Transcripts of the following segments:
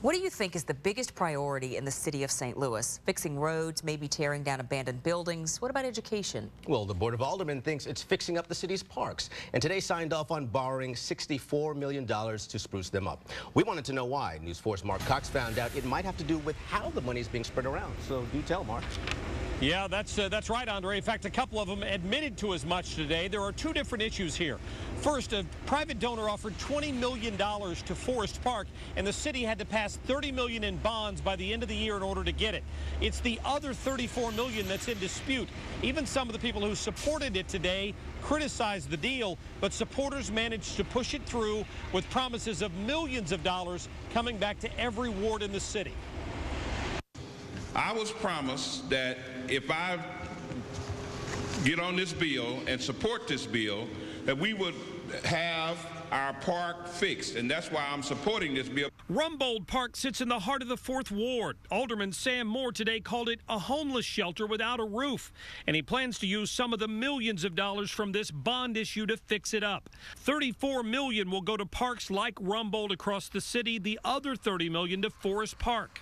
What do you think is the biggest priority in the city of St. Louis? Fixing roads, maybe tearing down abandoned buildings? What about education? Well, the Board of Aldermen thinks it's fixing up the city's parks, and today signed off on borrowing $64 million to spruce them up. We wanted to know why. News 4's Mark Cox found out it might have to do with how the money is being spread around. So do tell, Mark. Yeah, that's right, Andre. In fact, a couple of them admitted to as much today. There are two different issues here. First, a private donor offered $20 million to Forest Park, and the city had to pass $30 million in bonds by the end of the year in order to get it. It's the other $34 million that's in dispute. Even some of the people who supported it today criticized the deal, but supporters managed to push it through with promises of millions of dollars coming back to every ward in the city. I was promised that if I get on this bill and support this bill, that we would have our park fixed, and that's why I'm supporting this bill. Rumbold Park sits in the heart of the 4th Ward. Alderman Sam Moore today called it a homeless shelter without a roof, and he plans to use some of the millions of dollars from this bond issue to fix it up. $34 million will go to parks like Rumbold across the city, the other $30 million to Forest Park.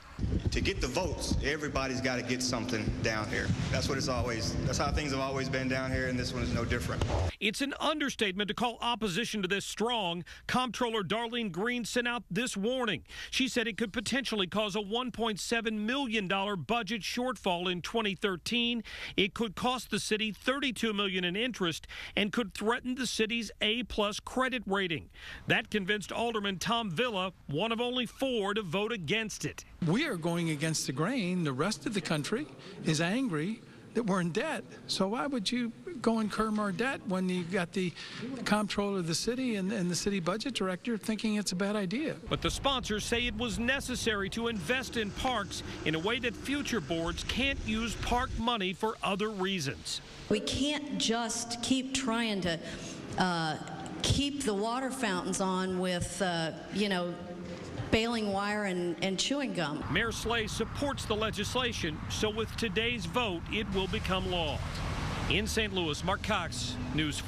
To get the votes, everybody's got to get something down here. That's how things have always been down here, and this one is no different. It's an understatement to call opposition to this strong. Comptroller Darlene Green sent out this warning. She said it could potentially cause a $1.7 million budget shortfall in 2013. It could cost the city $32 million in interest and could threaten the city's A+ credit rating. That convinced Alderman Tom Villa, one of only 4 to vote against it. We are going against the grain. The rest of the country is angry that we're in debt. So why would you go incur more debt when you've got the comptroller of the city and the city budget director thinking it's a bad idea? But the sponsors say it was necessary to invest in parks in a way that future boards can't use park money for other reasons. We can't just keep trying to keep the water fountains on with, baling wire and chewing gum. Mayor Slay supports the legislation, so with today's vote, it will become law. In St. Louis, Mark Cox, News 4.